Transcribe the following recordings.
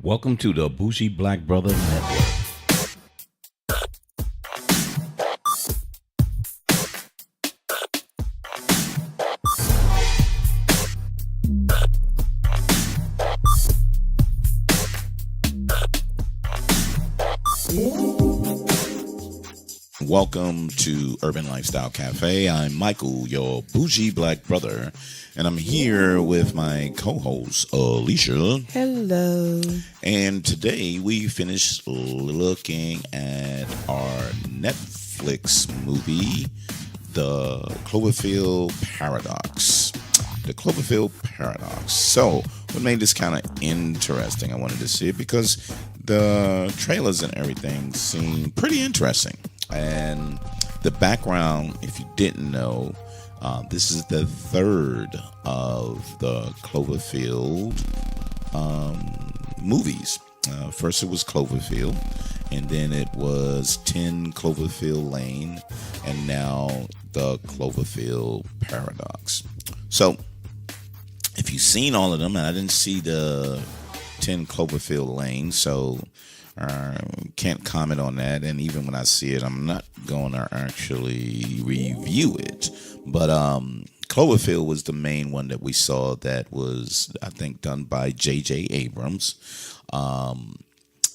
Welcome to the Bougie Black Brother Network. Welcome to Urban Lifestyle Cafe. I'm Michael, your bougie black brother, and I'm here with my co-host, Alicia. Hello. And today we finished looking at our Netflix movie, The Cloverfield Paradox. The Cloverfield Paradox. So, what made this kind of interesting, I wanted to see it because the trailers and everything seem pretty interesting. And the background, if you didn't know, this is the third of the Cloverfield movies. First it was Cloverfield, and then it was 10 Cloverfield Lane, and now the Cloverfield Paradox. So, if you've seen all of them, and I didn't see the 10 Cloverfield Lane, so can't comment on that. And even when I see it, I'm not going to actually review it. But Cloverfield was the main one that we saw that was, I think, done by J.J. Abrams.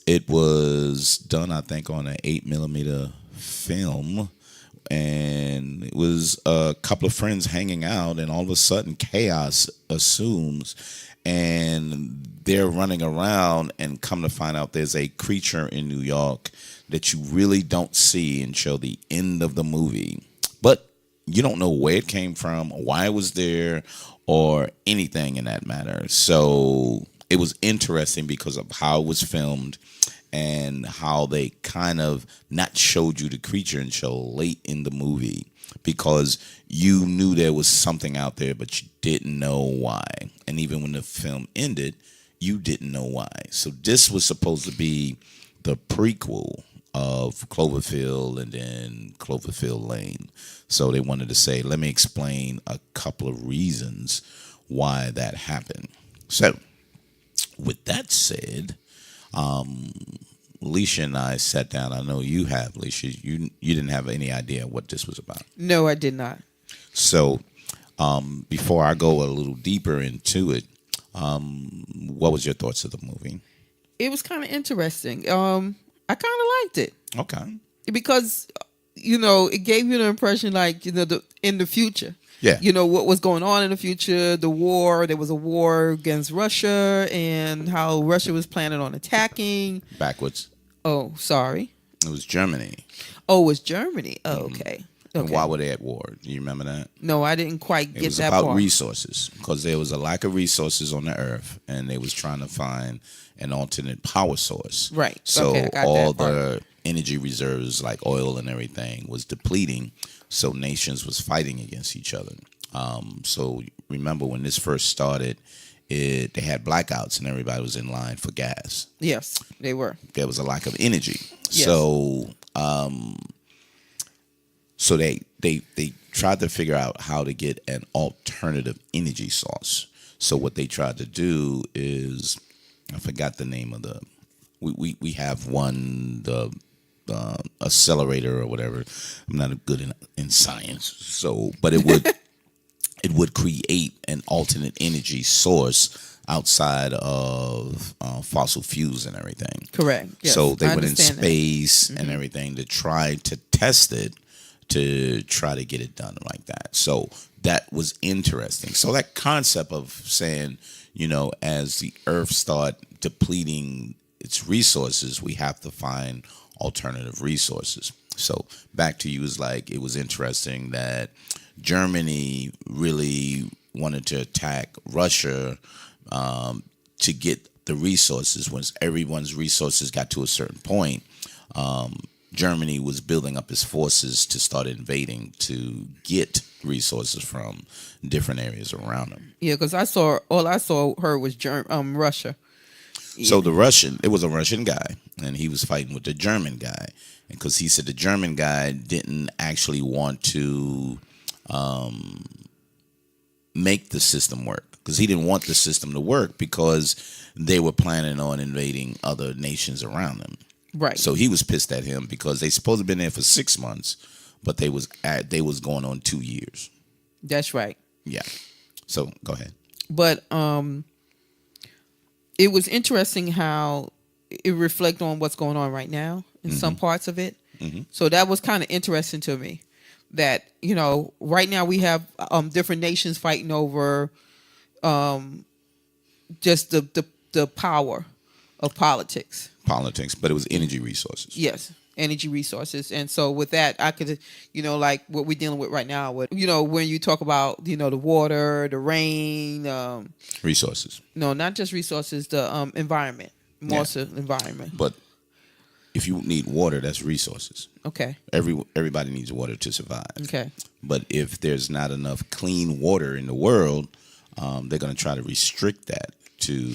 It was done, I think, on an 8mm film. And it was a couple of friends hanging out, and all of a sudden chaos assumes, and they're running around, and come to find out there's a creature in New York that you really don't see until the end of the movie. But you don't know where it came from, why it was there, or anything in that matter. So it was interesting because of how it was filmed and how they kind of not showed you the creature until late in the movie, because you knew there was something out there, but you didn't know why. And even when the film ended, you didn't know why. So this was supposed to be the prequel of Cloverfield and then Cloverfield Lane. So they wanted to say, let me explain a couple of reasons why that happened. So with that said, Alicia and I sat down. I know you have, Alicia. You didn't have any idea what this was about. No, I did not. So before I go a little deeper into it, what was your thoughts of the movie? It was kind of interesting. I kind of liked it. Okay. Because, it gave you the impression like, in the future. Yeah. What was going on in the future, the war. There was a war against Russia and how Russia was planning on attacking. Backwards. Oh, sorry. It was Germany. Oh, it was Germany. Oh, okay. And why were they at war? Do you remember that? No, I didn't quite get that part. It was about resources, because there was a lack of resources on the earth, and they was trying to find an alternate power source. Right. So okay, I got all that part. the energy reserves, like oil and everything, was depleting. So nations was fighting against each other. So remember when this first started, they had blackouts and everybody was in line for gas. Yes, they were. There was a lack of energy. Yes. So they tried to figure out how to get an alternative energy source. So what they tried to do is, I forgot the name of the, we have one, the accelerator or whatever. I'm not good in science, so but it would create an alternate energy source outside of fossil fuels and everything. Correct. Yes, so they went in understand space and everything to try to test it, to try to get it done like that. So that was interesting. So that concept of saying, as the earth start depleting its resources, we have to find alternative resources. So back to you is like, it was interesting that Germany really wanted to attack Russia to get the resources. Once everyone's resources got to a certain point, Germany was building up its forces to start invading to get resources from different areas around them. Yeah, because all I saw her was Russia. So it was a Russian guy, and he was fighting with the German guy. And because he said the German guy didn't actually want to make the system work. because he didn't want the system to work because they were planning on invading other nations around them. Right. So he was pissed at him because they supposed to have been there for 6 months, but they was going on 2 years. That's right. Yeah. So go ahead. But it was interesting how it reflect on what's going on right now in some parts of it. So that was kind of interesting to me. That, you know, right now we have different nations fighting over just the power of politics. Politics, but it was energy resources. Yes, energy resources. And so with that, I could, you know, like what we're dealing with right now with, you know, when you talk about, you know, the water, the rain. Resources. No, not just resources, the environment. More so environment. But if you need water, that's resources. Okay. Everybody needs water to survive. Okay. But if there's not enough clean water in the world, they're going to try to restrict that to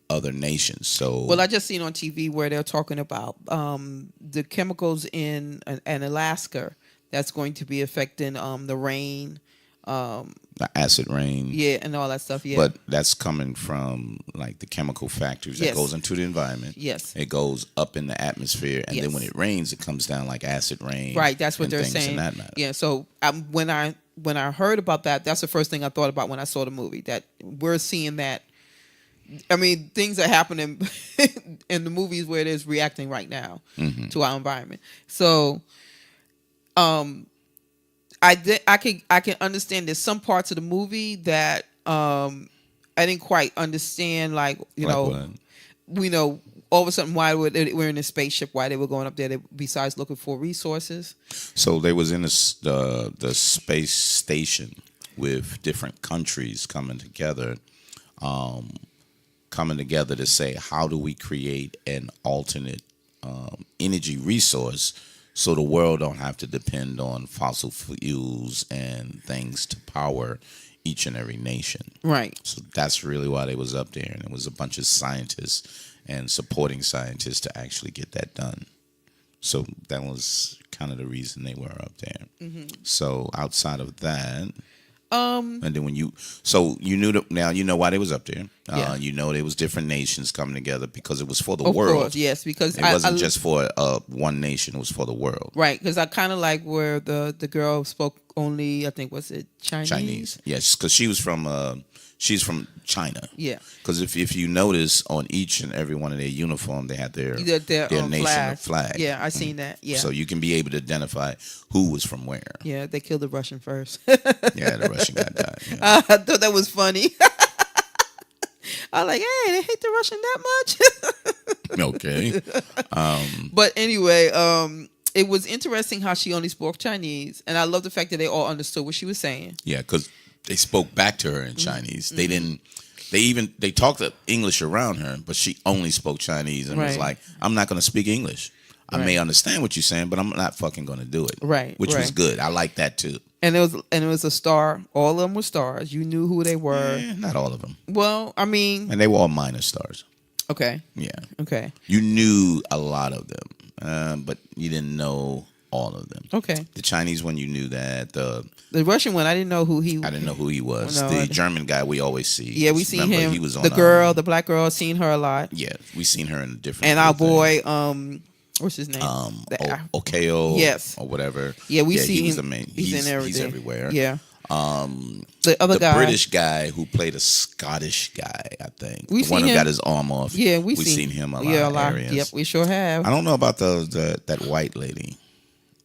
other nations. So, well, I just seen on TV where they're talking about the chemicals in Alaska that's going to be affecting the rain, the acid rain, and all that stuff. Yeah, but that's coming from like the chemical factories that Yes. goes into the environment. Yes. It goes up in the atmosphere, and then when it rains, it comes down like acid rain. Right, that's what and they're things saying. in that matter. Yeah, so when I heard about that, that's the first thing I thought about when I saw the movie. That we're seeing that. I mean, things are happening in the movies where it is reacting right now to our environment. So, I can understand there's some parts of the movie that I didn't quite understand. Like, you know, what? we know all of a sudden why we're in a spaceship, why they were going up there, besides looking for resources. So they was in the space station with different countries coming together to say, how do we create an alternate energy resource so the world don't have to depend on fossil fuels and things to power each and every nation. Right. So that's really why they was up there, and it was a bunch of scientists and supporting scientists to actually get that done. So that was kind of the reason they were up there. So outside of that, and then you knew that, now you know why they was up there. You know there was different nations coming together because it was for the world. Course, yes, because it wasn't just for one nation; it was for the world. Right, because I kind of like where the girl spoke only, I think, was it Chinese? Chinese, yes, because she's from China. Yeah, because if you notice on each and every one of their uniform, they had their nation flag. Yeah, I seen that. Yeah, so you can be able to identify who was from where. Yeah, they killed the Russian first. Yeah, the Russian guy died. Yeah. I thought that was funny. I was like, hey, they hate the Russian that much. Okay. But anyway, it was interesting how she only spoke Chinese, and I love the fact that they all understood what she was saying. Yeah, because they spoke back to her in Chinese. They didn't. They talked English around her, but she only spoke Chinese and was like, "I'm not going to speak English. I may understand what you're saying, but I'm not fucking going to do it." Right. Which was good. I like that too. And it was a star. All of them were stars. You knew who they were. Not all of them. Well, I mean, and they were all minor stars. Okay. Yeah. Okay. You knew a lot of them, but you didn't know all of them. Okay. The Chinese one, you knew that. The Russian one, I didn't know who he. I didn't know who he was. No, the German guy we always see. Yeah, we seen him. He was on the black girl, seen her a lot. Yeah, we seen her in different. And our boy, what's his name? Okeo. Yes. Or whatever. Yeah, we see him. He's the main. He's in everything. He's everywhere. Yeah. The other guy, British guy who played a Scottish guy, I think. We the one him. who got his arm off. Yeah, we seen him a lot. Yeah, a of lot. Areas. Yep, we sure have. I don't know about that white lady.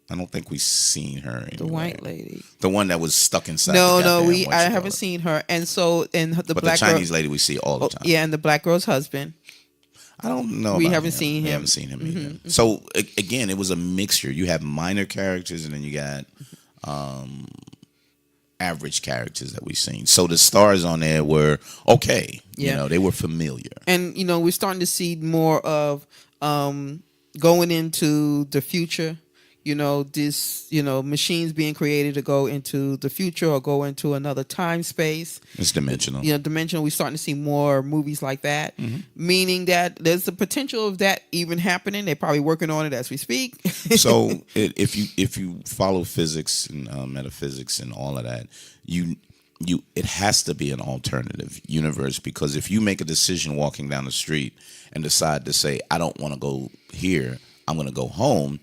I don't think we've seen her anywhere. The white lady, the one that was stuck inside. No, I haven't seen her. And so, and the but black the Chinese girl, lady we see all the time. Yeah, and the black girl's husband. I don't know. We about haven't him. seen him. We haven't seen him either. So again, it was a mixture. You have minor characters, and then you got average characters that we've seen. So the stars on there were okay. Yeah. You know, they were familiar. And we're starting to see more of going into the future. Machines being created to go into the future or go into another time space. It's dimensional. Dimensional. We're starting to see more movies like that, meaning that there's the potential of that even happening. They're probably working on it as we speak. So if you follow physics and metaphysics and all of that, it has to be an alternative universe, because if you make a decision walking down the street and decide to say, I don't want to go here, I'm going to go home,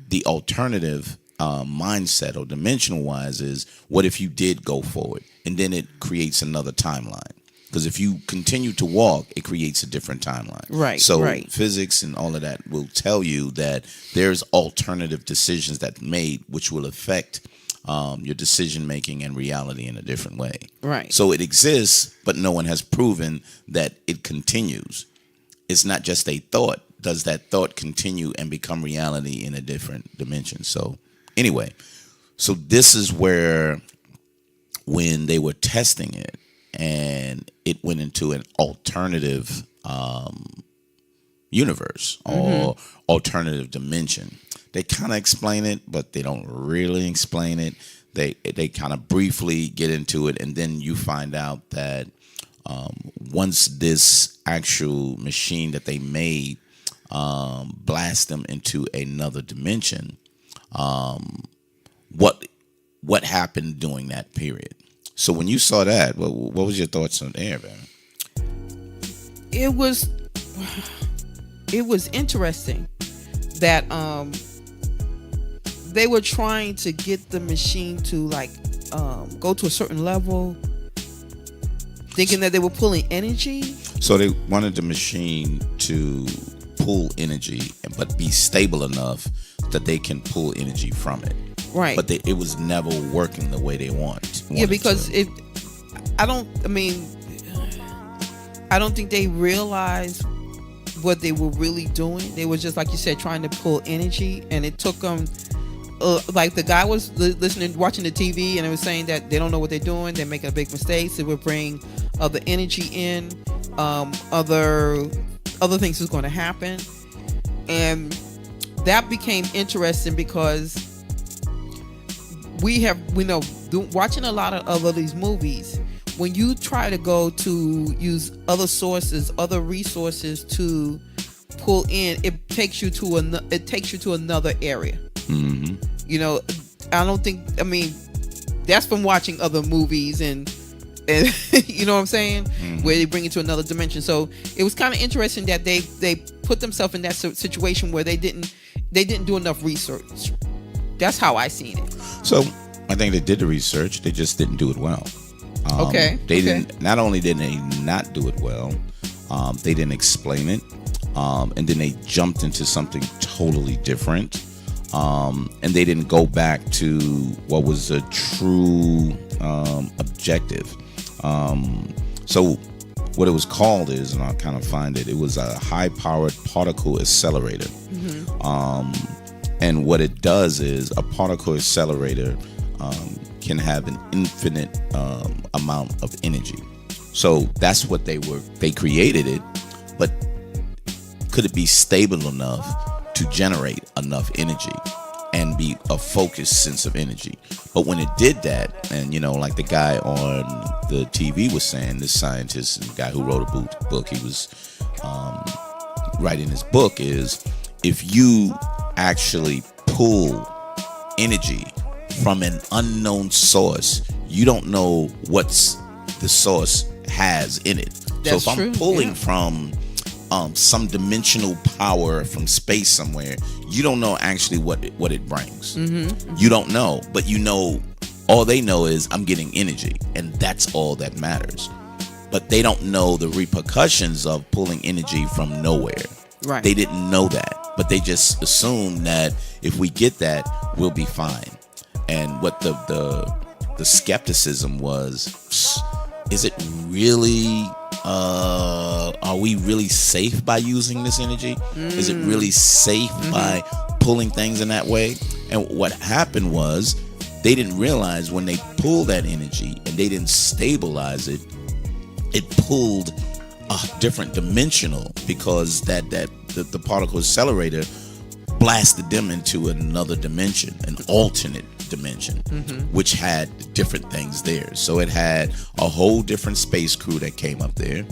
the alternative mindset or dimensional wise is, what if you did go forward? And then it creates another timeline. Because if you continue to walk, it creates a different timeline. Right. So right. physics and all of that will tell you that there's alternative decisions that made, which will affect your decision making and reality in a different way. Right. So it exists, but no one has proven that it continues. It's not just a thought. Does that thought continue and become reality in a different dimension? So anyway, so this is where, when they were testing it and it went into an alternative universe or alternative dimension, they kind of explain it, but they don't really explain it. They kind of briefly get into it, and then you find out that once this actual machine that they made blast them into another dimension, what happened during that period? So when you saw that, what was your thoughts on there, man? It was interesting that they were trying to get the machine to go to a certain level, thinking that they were pulling energy. So they wanted the machine to pull energy, but be stable enough that they can pull energy from it. Right. But it was never working the way they want. Yeah, because I don't think they realized what they were really doing. They were just, like you said, trying to pull energy, and it took them. Like the guy was watching the TV, and it was saying that they don't know what they're doing. They're making a big mistake. They would bring other energy in, other things is going to happen, and that became interesting because we know watching a lot of these movies, when you try to go to use other sources, other resources to pull in, it takes you to another area. Mm-hmm. You know, I don't think. I mean, that's from watching other movies and you know what I'm saying, where they bring it to another dimension. So it was kind of interesting that they put themselves in that situation where they didn't do enough research. That's how I seen it. So I think they did the research, they just didn't do it well. Didn't. Not only did they not do it well, they didn't explain it, and then they jumped into something totally different, and they didn't go back to what was a true objective. So what it was called is, and I'll kind of find it, it was a high-powered particle accelerator. And what it does is, a particle accelerator can have an infinite amount of energy. So that's what they created it, but could it be stable enough to generate enough energy and be a focused sense of energy? But when it did that, and like the guy on the TV was saying, this scientist, the guy who wrote a book, he was writing his book, is if you actually pull energy from an unknown source, you don't know what's the source has in it. That's so if I'm pulling from some dimensional power from space somewhere, you don't know actually what it brings. You don't know, but all they know is I'm getting energy, and that's all that matters. But they don't know the repercussions of pulling energy from nowhere. Right. They didn't know that, but they just assumed that if we get that, we'll be fine. And what the skepticism was, is it really, are we really safe by using this energy? Is it really safe by pulling things in that way? And what happened was, they didn't realize when they pulled that energy and they didn't stabilize it, it pulled a different dimensional, because the particle accelerator blasted them into another dimension, an alternate dimension, which had different things there. So it had a whole different space crew that came up there,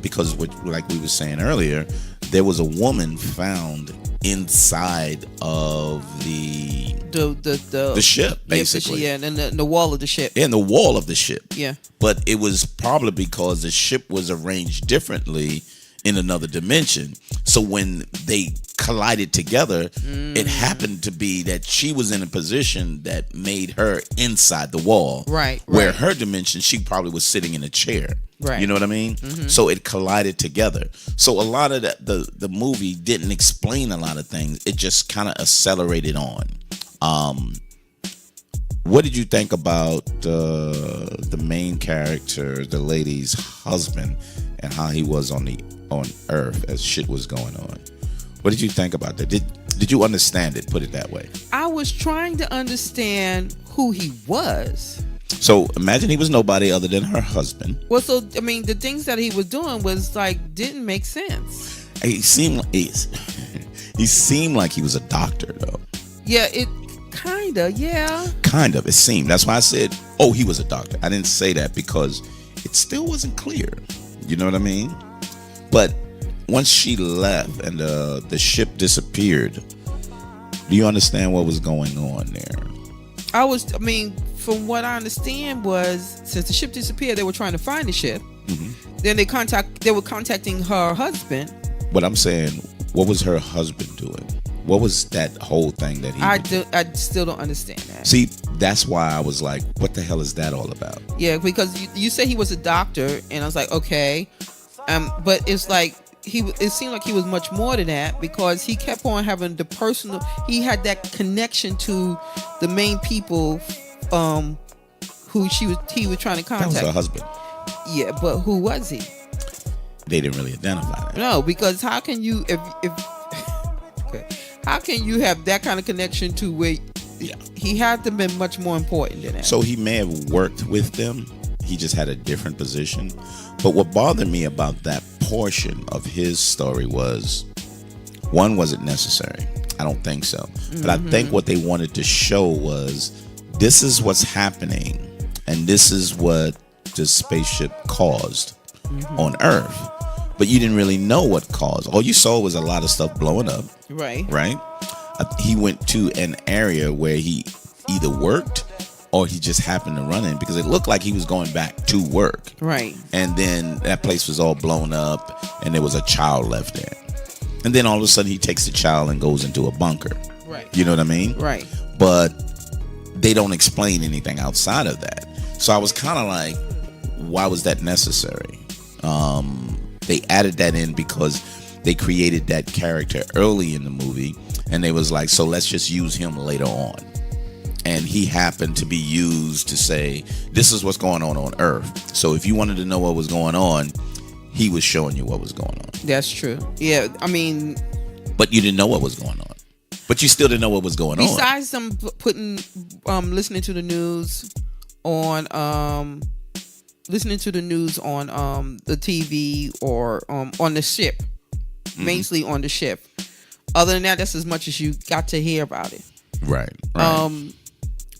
because like we were saying earlier, there was a woman found inside of the ship, basically. Yeah, and the wall of the ship. In the wall of the ship. Yeah. But it was probably because the ship was arranged differently in another dimension. So when they collided together, it happened to be that she was in a position that made her inside the wall. Right. Where her dimension, she probably was sitting in a chair. Right. You know what I mean? So it collided together. So a lot of the movie didn't explain a lot of things. It just kind of accelerated on. What did you think about the main character, the lady's husband, and how he was on Earth as shit was going on? What did you think about that? Did you understand it? Put it that way. I was trying to understand who he was. So imagine he was nobody other than her husband. Well, so I mean, the things that he was doing was like didn't make sense. He seemed like he was a doctor, though. Yeah, it kinda, yeah. Kind of, it seemed. That's why I said, oh, he was a doctor. I didn't say that because it still wasn't clear. You know what I mean? But once she left and the ship disappeared, do you understand what was going on there? From what I understand was, since the ship disappeared, they were trying to find the ship. Then they were contacting her husband. But I'm saying, what was her husband doing? What was that whole thing that he? I still don't understand that. See, that's why I was like, what the hell is that all about? Yeah, because you say he was a doctor, and I was like, okay, but it's like it seemed like he was much more than that, because he kept on having he had that connection to the main people who he was trying to contact. That was her husband. Yeah, but who was he? They didn't really identify that. No, because how can you how can you have that kind of connection to where he had to be much more important than that? So he may have worked with them. He just had a different position. But what bothered me about that portion of his story was, one, was it necessary? I don't think so. But I think what they wanted to show was, this is what's happening, and this is what the spaceship caused on Earth. But you didn't really know what caused. All you saw was a lot of stuff blowing up. Right. He went to an area where he either worked or he just happened to run in, because it looked like he was going back to work. Right. And then that place was all blown up, and there was a child left there. And then all of a sudden he takes the child and goes into a bunker. Right. You know what I mean? Right. But they don't explain anything outside of that. So I was kind of like, why was that necessary? They added that in because they created that character early in the movie, and they was like, so let's just use him later on. And he happened to be used to say, this is what's going on Earth. So if you wanted to know what was going on, he was showing you what was going on. That's true. Yeah, I mean, but you didn't know what was going on. But you still didn't know what was going on. Besides them listening to the news on the TV or on the ship, mainly on the ship. Other than that, that's as much as you got to hear about it. Right.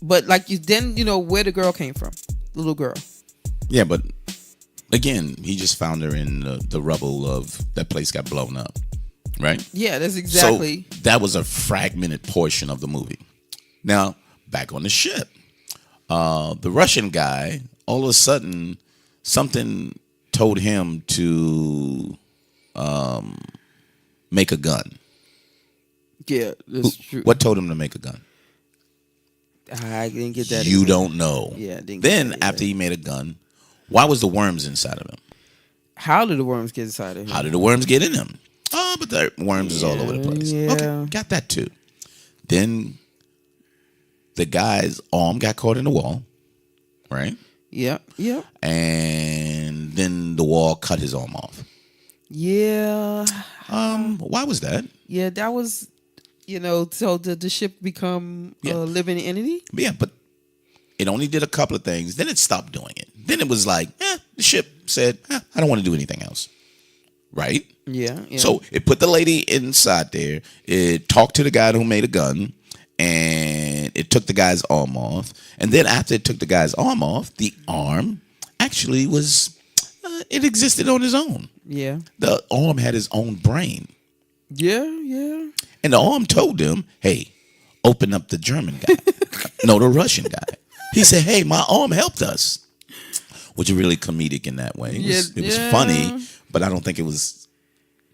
But like you know where the girl came from, the little girl. Yeah, but again, he just found her in the rubble of that place got blown up. Right? Yeah, that's exactly. So that was a fragmented portion of the movie. Now, back on the ship. The Russian guy, all of a sudden, something told him to make a gun. Yeah, that's true. What told him to make a gun? I didn't get that. You don't know. Yeah, I didn't get then that after he made a gun, why was the worms inside of him? How did the worms get inside of him? How did the worms get in him? Oh, but the worms is all over the place. Yeah. Okay, got that too. Then the guy's arm got caught in the wall, right? Yeah. And then the wall cut his arm off. Yeah. Why was that? Yeah, that was, so did the ship become a living entity? Yeah, but it only did a couple of things. Then it stopped doing it. Then it was like, the ship said, I don't want to do anything else. Right? Yeah. So it put the lady inside there. It talked to the guy who made a gun. And it took the guy's arm off. And then after it took the guy's arm off, the arm actually was, it existed on its own. Yeah. The arm had his own brain. Yeah. And the arm told him, hey, open up the German guy. No, the Russian guy. He said, hey, my arm helped us. Which is really comedic in that way. It was funny, but I don't think it was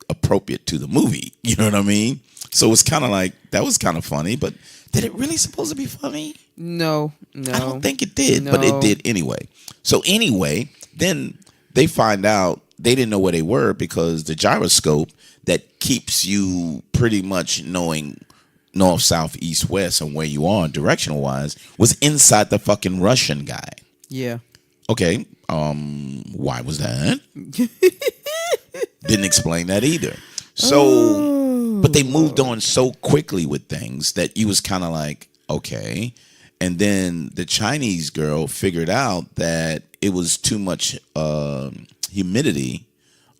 appropriate to the movie. You know what I mean? So it's kind of like, that was kind of funny, but did it really supposed to be funny? No. I don't think it did, but it did anyway. So anyway, then they find out they didn't know where they were because the gyroscope that keeps you pretty much knowing north, south, east, west, and where you are directional wise was inside the fucking Russian guy. Yeah. Okay, why was that? Didn't explain that either. So, but they moved on so quickly with things that you was kind of like, okay. And then the Chinese girl figured out that it was too much humidity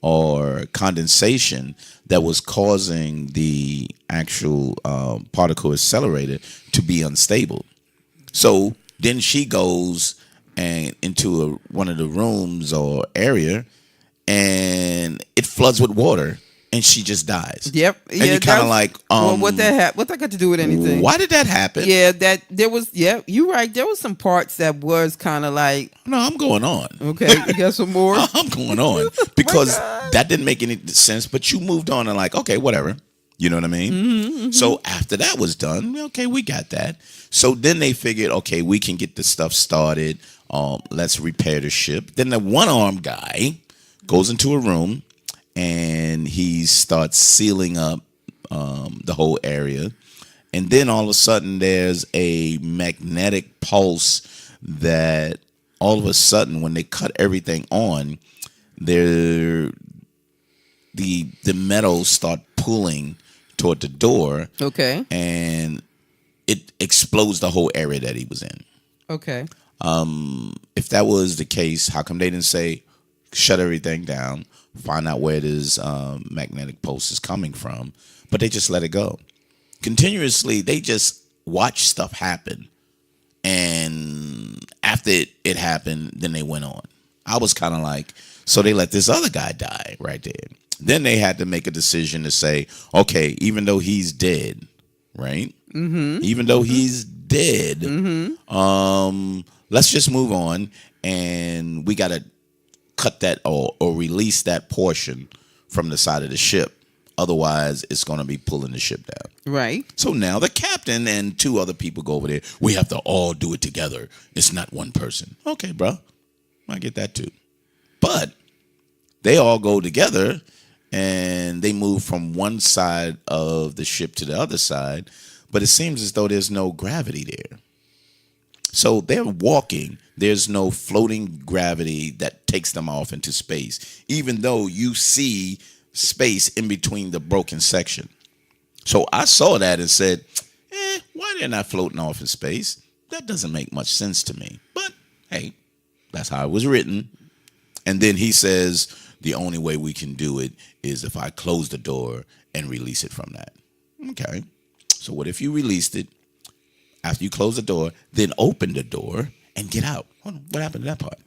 or condensation that was causing the actual particle accelerator to be unstable. So then she goes and into one of the rooms or area, and it floods with water, and she just dies. Yep. And you're kind of like, what that got to do with anything? Why did that happen? Yeah, that there was. Yeah, you're right. There was some parts that was kind of like. No, I'm going on. Okay, you got some more. I'm going on because that didn't make any sense. But you moved on and like, okay, whatever. You know what I mean? Mm-hmm. So after that was done, okay, we got that. So then they figured, okay, we can get the stuff started. Let's repair the ship. Then the one-armed guy goes into a room and he starts sealing up the whole area. And then all of a sudden there's a magnetic pulse that all of a sudden when they cut everything on, the metals start pulling toward the door. Okay. And it explodes the whole area that he was in. Okay. If that was the case, how come they didn't say shut everything down, find out where this magnetic pulse is coming from, but they just let it go? Continuously, they just watch stuff happen, and after it happened, then they went on. I was kind of like, so they let this other guy die right there. Then they had to make a decision to say, okay, even though he's dead, right? Mm-hmm. Even though he's dead, let's just move on, and we got to cut that or release that portion from the side of the ship. Otherwise, it's going to be pulling the ship down. Right. So now the captain and two other people go over there. We have to all do it together. It's not one person. Okay, bro. I get that too. But they all go together and they move from one side of the ship to the other side. But it seems as though there's no gravity there. So they're walking. There's no floating gravity that takes them off into space, even though you see space in between the broken section. So I saw that and said, why they're not floating off in space? That doesn't make much sense to me. But hey, that's how it was written. And then he says, the only way we can do it is if I close the door and release it from that. Okay. So what if you released it after you close the door, then open the door and get out? Hold on, what happened to that part?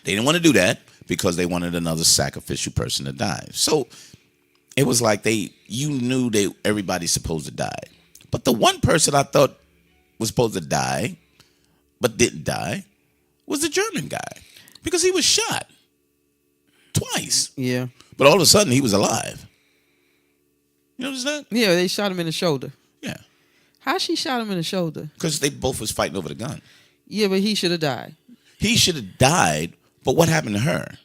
They didn't want to do that because they wanted another sacrificial person to die. So it was like you knew everybody's supposed to die. But the one person I thought was supposed to die but didn't die was the German guy because he was shot twice. Yeah. But all of a sudden he was alive. You notice that? Yeah, they shot him in the shoulder. Yeah. How she shot him in the shoulder? Because they both was fighting over the gun. Yeah, but he should have died. He should have died, but what happened to her?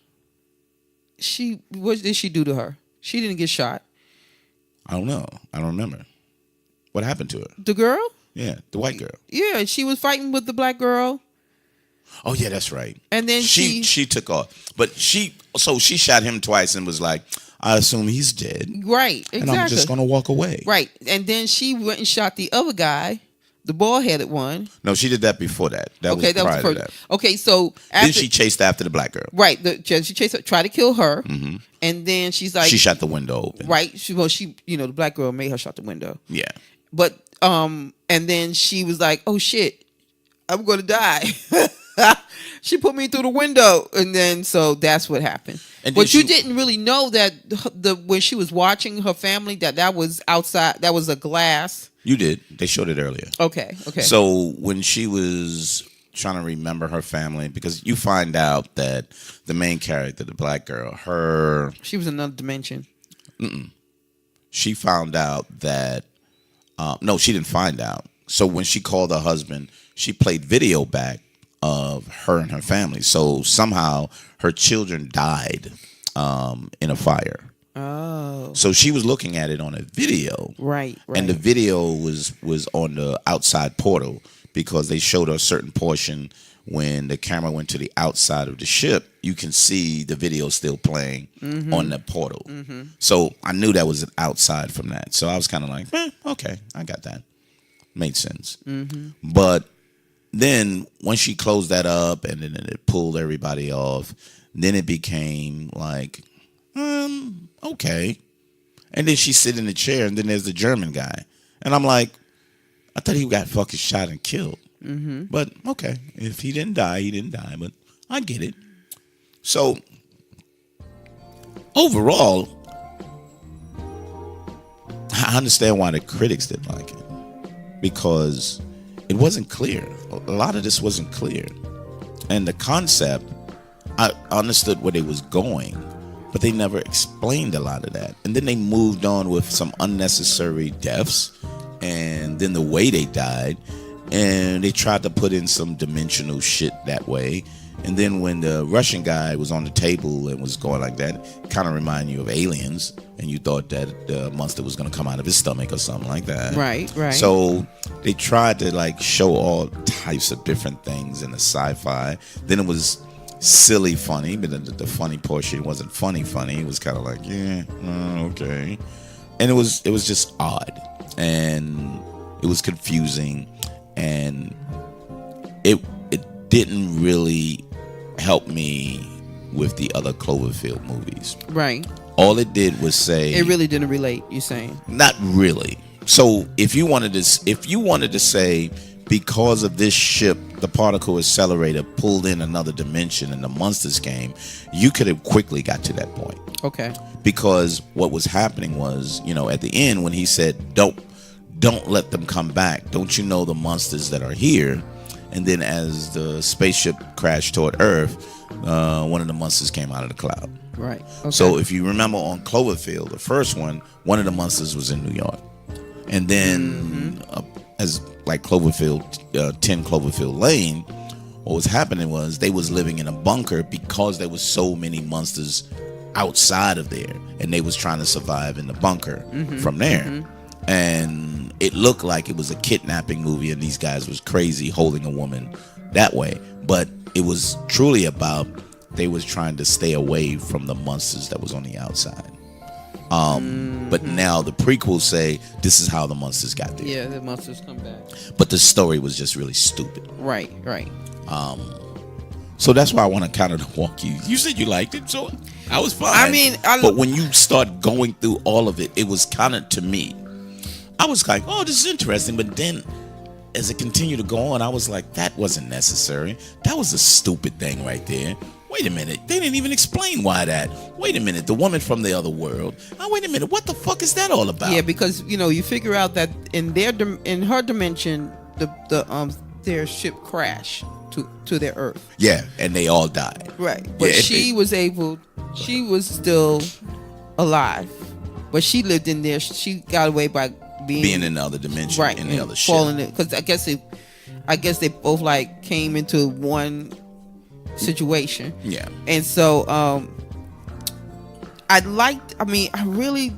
What did she do to her? She didn't get shot. I don't know. I don't remember. What happened to her? The girl? Yeah, the white girl. Yeah, she was fighting with the black girl. Oh yeah, that's right. And then she took off. But she shot him twice and was like, I assume he's dead. Right, exactly. And I'm just gonna walk away. Right. And then she went and shot the other guy, the bald-headed one. No, she did that before that. That was prior to that. Okay, so then she chased after the black girl. Right. She chased her, tried to kill her. Mm-hmm. And then she's like, she shot the window open. Right. She the black girl made her shut the window. Yeah. But and then she was like, oh shit, I'm gonna die. She put me through the window, and then so that's what happened. And But did you she- didn't really know that when she was watching her family that was outside. That was a glass. You did. They showed it earlier. Okay. So when she was trying to remember her family, because you find out that the main character, the black girl, she was in another dimension. she found out that no, she didn't find out. So when she called her husband, she played video back of her and her family. So somehow her children died in a fire. Oh, So she was looking at it on a video. right. And the video was on the outside portal because they showed a certain portion when the camera went to the outside of the ship. You can see the video still playing on the portal. So I knew that was outside from that. So I was kind of like, okay, I got that. Made sense. But then when she closed that up and then it pulled everybody off, then it became like, okay. And then she sit in the chair, and then there's the German guy. And I'm like, I thought he got fucking shot and killed. But okay, if he didn't die, he didn't die. But I get it. So overall, I understand why the critics didn't like it. Because it wasn't clear. A lot of this wasn't clear. And the concept, I understood where they was going, but they never explained a lot of that. And then they moved on with some unnecessary deaths, and then the way they died, and they tried to put in some dimensional shit that way. And then when the Russian guy was on the table and was going like that, it kind of reminded you of Aliens, and you thought that the monster was going to come out of his stomach or something like that. Right. So they tried to like show all types of different things in the sci-fi. Then it was silly funny, but the funny portion wasn't funny. It was kind of like, okay. And it was just odd, and it was confusing, and it didn't really help me with the other Cloverfield movies. Right. All it did was say It really didn't relate. You saying? not really. So if you wanted to say because of this ship, the particle accelerator pulled in another dimension and the monsters came, you could have quickly got to that point. Okay. Because what was happening was, at the end when he said, don't let them come back. Don't you know the monsters that are here? And then as the spaceship crashed toward Earth, one of the monsters came out of the cloud. Right. Okay. So if you remember on Cloverfield, the first one of the monsters was in New York. And then as like Cloverfield, 10 Cloverfield Lane, what was happening was they was living in a bunker because there was so many monsters outside of there. And they was trying to survive in the bunker from there. And it looked like it was a kidnapping movie and these guys was crazy holding a woman that way. But it was truly about they was trying to stay away from the monsters that was on the outside. But now the prequels say this is how the monsters got there. Yeah, the monsters come back. But the story was just really stupid. Right. So that's why I want to kind of walk you. You said you liked it, so I was fine. I mean, but when you start going through all of it, it was kind of, to me, I was like, oh, this is interesting. But then as it continued to go on, I was like, that wasn't necessary. That was a stupid thing right there. Wait a minute. They didn't even explain why that. Wait a minute. The woman from the other world. Oh, wait a minute. What the fuck is that all about? Yeah, because you figure out that in her dimension, their ship crashed to their Earth. Yeah, and they all died. Right, but Yeah, she was still alive, but she lived in there. She got away by being in another dimension, right, in the other ship. falling because I guess they both like came into one situation. Yeah. And so I really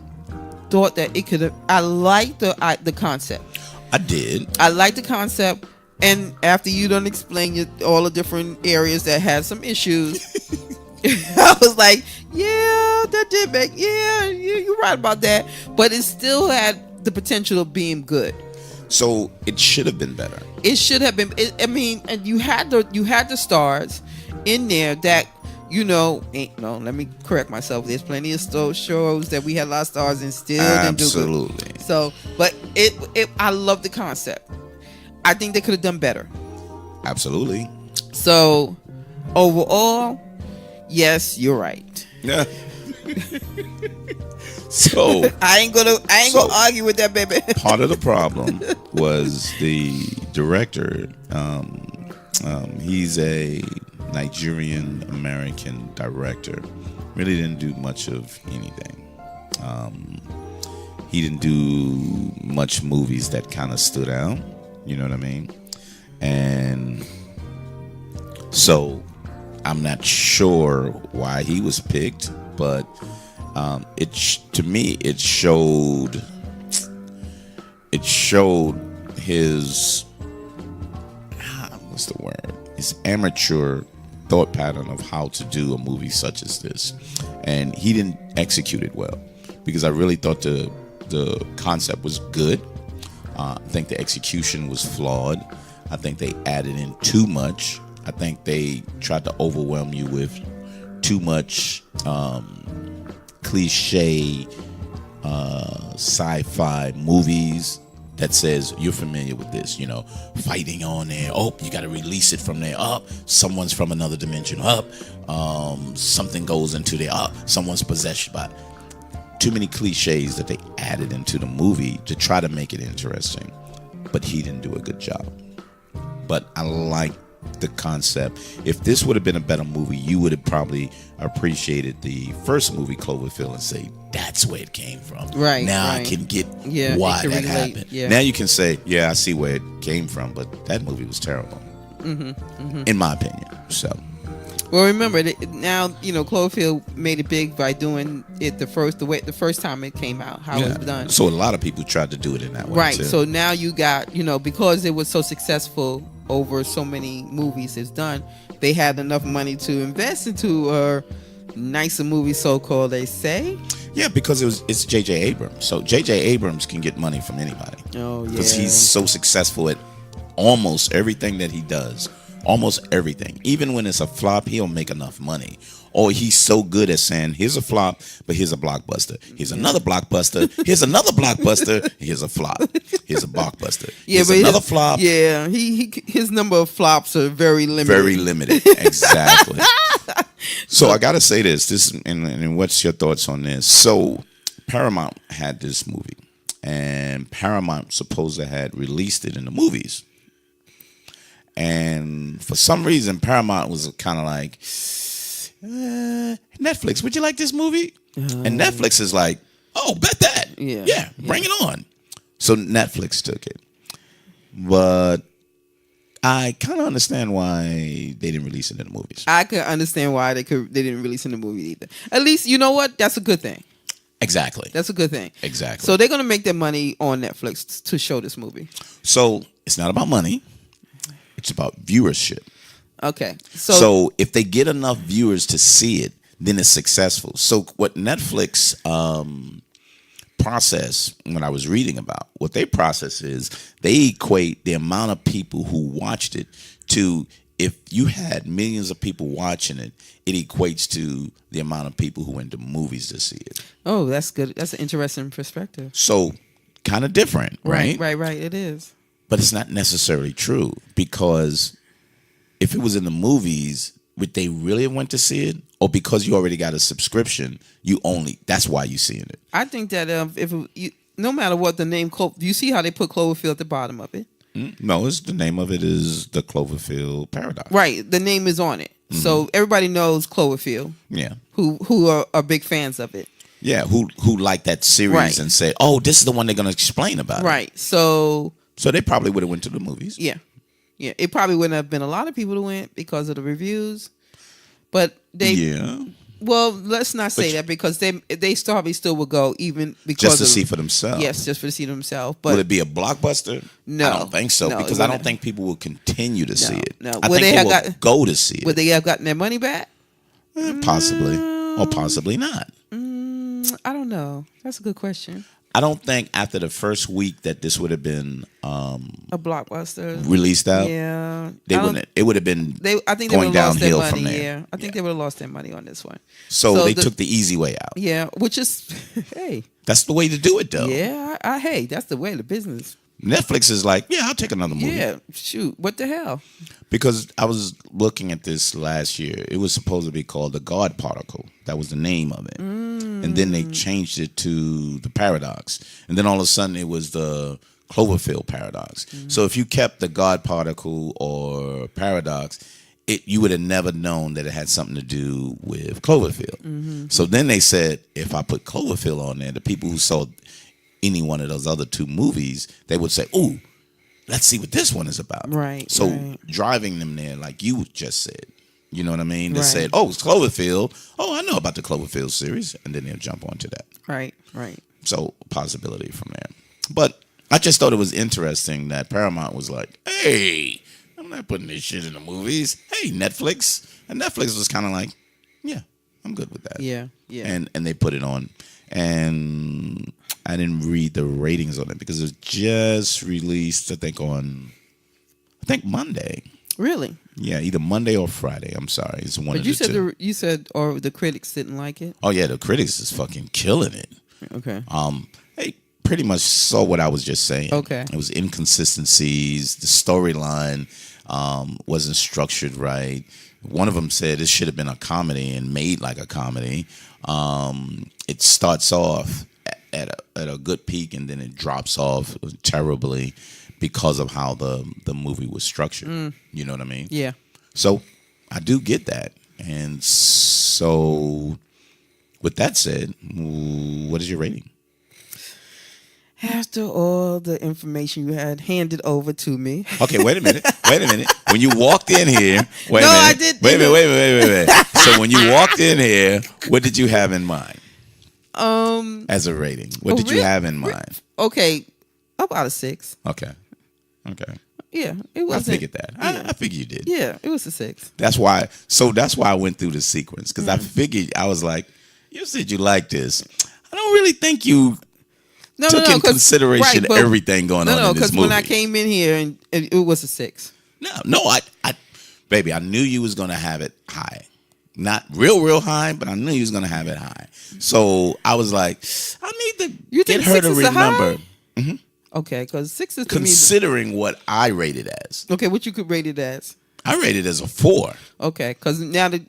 thought that it could have. I liked the concept. I did. I liked the concept, and after you done explain all the different areas that had some issues, I was like, yeah, that did make, you're right about that. But it still had the potential of being good. So it should have been better. It should have been. And you had the stars in there that let me correct myself. There's plenty of shows that we had a lot of stars and still didn't do good. Absolutely. So, but I love the concept. I think they could have done better. Absolutely. So overall, yes, you're right. Yeah. So I ain't gonna argue with that, baby. part of the problem was the director. He's a Nigerian American director. Really didn't do much of anything. He didn't do much movies that kind of stood out. You know what I mean? And so I'm not sure why he was picked, but to me it showed his what's the word? His amateur thought pattern of how to do a movie such as this, and he didn't execute it well, because I really thought the concept was good. I think the execution was flawed. I think they added in too much. I think they tried to overwhelm you with too much cliche sci-fi movies that says you're familiar with this, fighting on there. Oh, you got to release it from there. Up, someone's from another dimension. Up, something goes into there. Up, someone's possessed by. Too many cliches that they added into the movie to try to make it interesting, but he didn't do a good job. But I like the concept. If this would have been a better movie, you would have probably appreciated the first movie, Cloverfield, and say that's where it came from. Right. Now right. I can get why that happened. Yeah. Now you can say, yeah, I see where it came from, but that movie was terrible, in my opinion. So. Well, remember now, Cloverfield made it big by doing it the first time it came out, how it was done. So a lot of people tried to do it in that way, right. too. So now you got, because it was so successful over so many movies it's done, they had enough money to invest into a nicer movie, so-called, they say. Yeah, because it's J.J. Abrams. So J.J. Abrams can get money from anybody. Oh, yeah. Because he's so successful at almost everything that he does. Almost everything. Even when it's a flop, he'll make enough money. Or he's so good at saying, here's a flop, but here's a blockbuster. Here's another blockbuster. Here's another blockbuster. Here's a flop. Here's a blockbuster. Yeah, here's but another flop. Yeah, his number of flops are very limited. Very limited. Exactly. So I got to say this, and what's your thoughts on this? So Paramount had this movie, and Paramount supposedly had released it in the movies. And for some reason, Paramount was kind of like, Netflix, would you like this movie? And Netflix is like, oh, bet that. Yeah, bring it on. So Netflix took it. But I kind of understand why they didn't release it in the movies. I could understand why they didn't release it in the movie either. At least, you know what? That's a good thing. Exactly. That's a good thing. Exactly. So they're going to make their money on Netflix to show this movie. So it's not about money. It's about viewership. Okay. So if they get enough viewers to see it, then it's successful. So what Netflix process, when I was reading about, what they process is they equate the amount of people who watched it to, if you had millions of people watching it, it equates to the amount of people who went to movies to see it. Oh, that's good. That's an interesting perspective. So kind of different, right? Right. It is. But it's not necessarily true, because if it was in the movies, would they really went to see it? Or because you already got a subscription, that's why you seeing it? I think that no matter what the name, do you see how they put Cloverfield at the bottom of it? No, the name of it is the Cloverfield Paradox. Right, the name is on it. Mm-hmm. So everybody knows Cloverfield. Yeah. Who are big fans of it. Yeah, who like that series and say, oh, this is the one they're going to explain about it. Right, so they probably would have went to the movies. Yeah. It probably wouldn't have been a lot of people who went because of the reviews, but they. Yeah. Well, let's not say that, because they probably still would go, even because just to see for themselves. Yes, just for to see themselves. But would it be a blockbuster? No, I don't think so, because I don't think people will continue to see it. No, I think they will go to see it. Would they have gotten their money back? Possibly, or possibly not. I don't know. That's a good question. I don't think after the first week that this would have been a blockbuster released out. Yeah, they wouldn't. It would have been. I think going they would have lost their downhill money. from there. Yeah, I think they would have lost their money on this one. So they took the easy way out. Yeah, which is hey. That's the way to do it, though. Yeah, hey, that's the way the business. Netflix is like, yeah, I'll take another movie. Yeah, shoot. What the hell? Because I was looking at this last year. It was supposed to be called The God Particle. That was the name of it. And then they changed it to The Paradox. And then all of a sudden it was the Cloverfield Paradox. So if you kept The God Particle or Paradox, you would have never known that it had something to do with Cloverfield. So then they said, if I put Cloverfield on there, the people who saw any one of those other two movies, they would say, ooh, let's see what this one is about. Right. So driving them there, like you just said, you know what I mean? They Right. said, oh, it's Cloverfield. Oh, I know about the Cloverfield series. And then they'll jump onto that. Right. So possibility from there. But I just thought it was interesting that Paramount was like, hey, I'm not putting this shit in the movies. Hey, Netflix. And Netflix was kind of like, yeah, I'm good with that. Yeah. And they put it on. And I didn't read the ratings on it because it was just released, I think Monday. Really? Yeah, either Monday or Friday. I'm sorry. It's one But of you the said two. you said or the critics didn't like it. Oh, yeah, the critics is fucking killing it. Okay. They pretty much saw what I was just saying. Okay. It was inconsistencies. The storyline wasn't structured right. One of them said it should have been a comedy and made like a comedy. It starts off at a good peak and then it drops off terribly because of how the movie was structured. You know what I mean? Yeah. So I do get that. And so with that said, what is your rating? After all the information you had handed over to me. Okay, wait a minute. When you walked in here, wait No, a minute. I did- Wait a minute. So when you walked in here, what did you have in mind as a rating? What did you have in mind? Okay, about a 6. Okay. Yeah, it I was. figured that. I figured you did. Yeah, it was a 6. That's why I went through the sequence because I figured, I was like, you said you like this. I don't really think you took in consideration everything going on in this because movie. when I came in here and it was a 6. No, baby, I knew you was gonna have it high, not real high, but I knew you was gonna have it high. So I was like, I need to You get think her 6 to is a remember, Okay, because 6 is to me. considering what I rated as. Okay, what you could rate it as? I rated it as a 4. Okay, because now that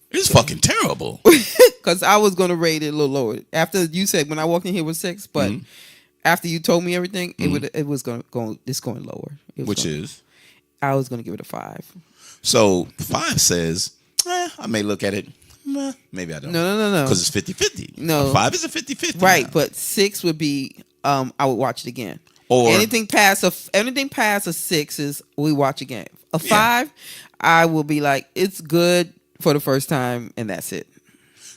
It's fucking terrible. because I was gonna rate it a little lower after you said when I walked in here with 6, but after you told me everything, it was going lower. Which is I was gonna give it a 5. so 5 says, I may look at it. Maybe I don't. No. Because it's 50-50. No. A 5 is a 50-50. Right, now. but 6 would be I would watch it again. Or anything past a 6 is we watch again. A 5, I will be like, it's good for the first time and that's it.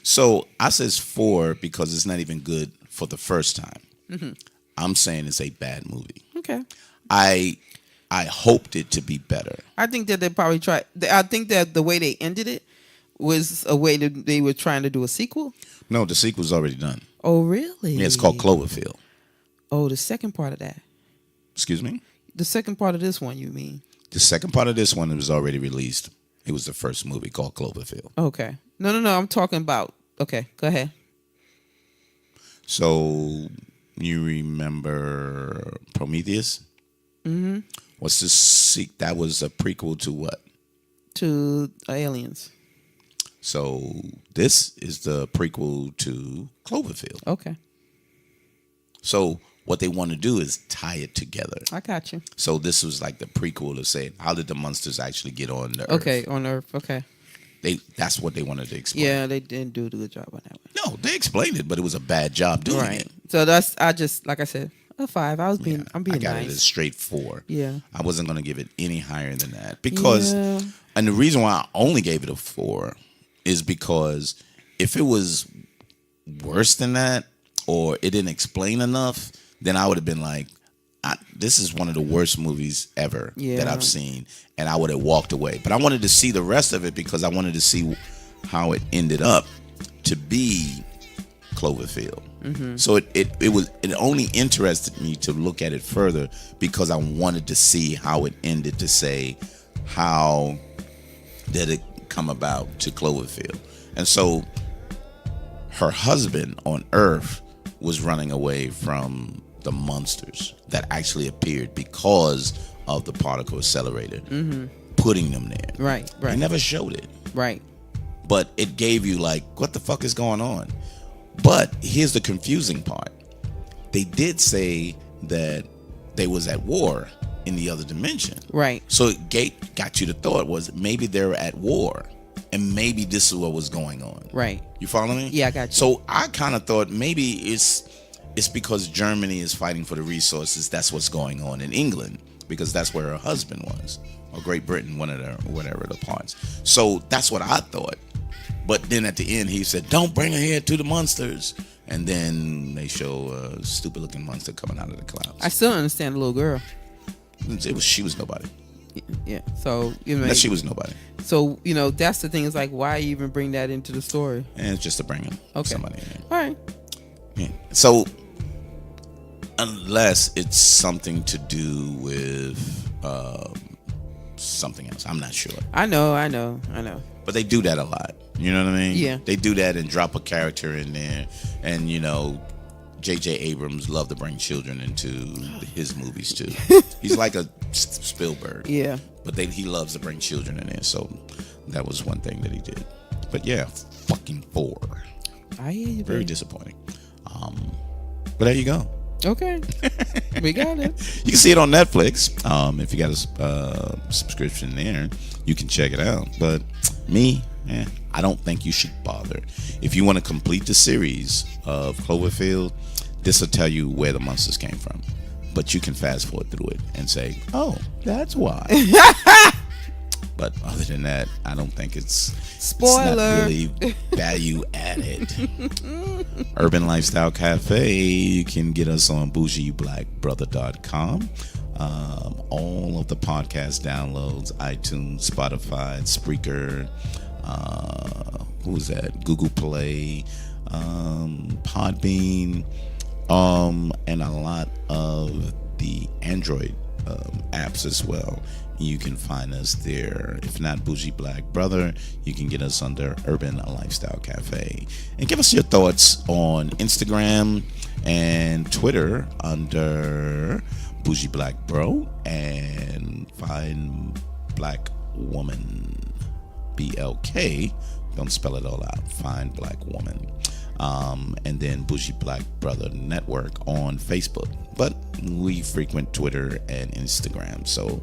So I says 4 because it's not even good for the first time. I'm saying it's a bad movie. Okay. I hoped it to be better. I think that they probably tried. I think that the way they ended it was a way that they were trying to do a sequel. No, the sequel's already done. Oh, really? Yeah, it's called Cloverfield. Oh, the second part of that. Excuse me? The second part of this one, you mean? The second part of this one was already released. It was the first movie called Cloverfield. Okay. No. I'm talking about. Okay, go ahead. So you remember Prometheus? Mm-hmm. What's the that was a prequel to what? To Aliens. So this is the prequel to Cloverfield. Okay. So what they want to do is tie it together. I got you. So this was like the prequel to say, how did the monsters actually get on the Earth? Okay, on Earth. Okay. That's what they wanted to explain. Yeah, they didn't do a good job on that one. No, they explained it, but it was a bad job doing Right. it. So like I said, a 5. I'm being I got it nice. as straight 4. Yeah. I wasn't going to give it any higher than that because, Yeah. and the reason why I only gave it a 4 is because if it was worse than that or it didn't explain enough, then I would have been like, this is one of the worst movies ever that I've seen, and I would have walked away. But I wanted to see the rest of it because I wanted to see how it ended up to be Cloverfield. Mm-hmm. So it only interested me to look at it further because I wanted to see how it ended, to say how did it come about to Cloverfield. And so her husband on Earth was running away from the monsters that actually appeared because of the particle accelerator putting them there. Right. They never showed it. Right. But it gave you like, what the fuck is going on? But here's the confusing part. They did say that they was at war in the other dimension. Right. So it got you to thought was maybe they're at war. And maybe this is what was going on. Right. You follow me? Yeah, I got you. So I kind of thought maybe it's because Germany is fighting for the resources. That's what's going on in England, because that's where her husband was, or Great Britain, one of the whatever the parts. So that's what I thought. But then at the end, he said, "Don't bring her here to the monsters." And then they show a stupid looking monster coming out of the clouds. I still don't understand the little girl. She was nobody. Yeah. So She was nobody. So that's the thing. Is like, why even bring that into the story? And it's just to bring somebody in. All right. Yeah. So unless it's something to do with something else, I'm not sure. I know. But they do that a lot. You know what I mean? Yeah. They do that and drop a character in there. And, J.J. Abrams loved to bring children into his movies, too. He's like a Spielberg. Yeah. But he loves to bring children in there. So that was one thing that he did. But, yeah, fucking 4. I hear you, Very baby. disappointing. But there you go. Okay. We got it. You can see it on Netflix. If you got a subscription there, you can check it out. But me, I don't think you should bother. If you want to complete the series of Cloverfield, this will tell you where the monsters came from. But you can fast forward through it and say, "Oh, that's why." But other than that, I don't think it's Spoiler. not really value added. Urban Lifestyle Cafe, you can get us on bougieblackbrother.com. All of the podcast downloads, iTunes, Spotify, Spreaker, who's that? Google Play, Podbean, and a lot of the Android apps as well. You can find us there. If not Bougie Black Brother, you can get us under Urban Lifestyle Cafe. And give us your thoughts on Instagram and Twitter under Bougie Black Bro, and find Black Woman, BLK. Don't spell it all out. Find Black Woman. And then Bougie Black Brother Network on Facebook. But we frequent Twitter and Instagram. So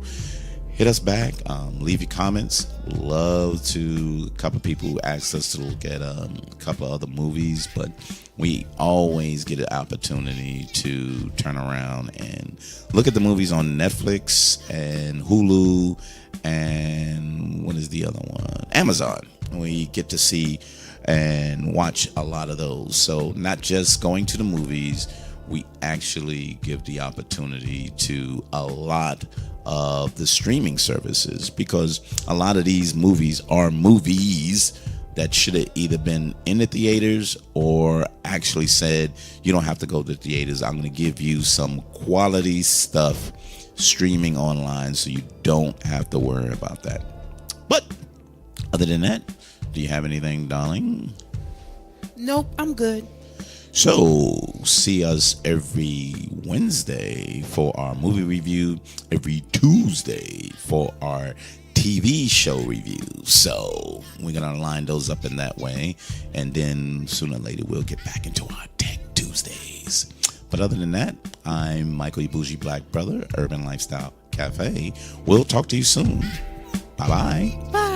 hit us back. Leave your comments. Love to a couple of people who asked us to look at a couple of other movies, but we always get an opportunity to turn around and look at the movies on Netflix and Hulu, and what is the other one? Amazon. We get to see and watch a lot of those. So not just going to the movies, we actually give the opportunity to a lot of the streaming services, because a lot of these movies are movies that should have either been in the theaters or actually said, you don't have to go to the theaters. I'm going to give you some quality stuff streaming online so you don't have to worry about that. But other than that, do you have anything, darling? Nope, I'm good. So, see us every Wednesday for our movie review, every Tuesday for our TV show review. So, we're going to line those up in that way. And then sooner or later, we'll get back into our Tech Tuesdays. But other than that, I'm Michael E. Bougie Black Brother, Urban Lifestyle Cafe. We'll talk to you soon. Bye-bye. Bye.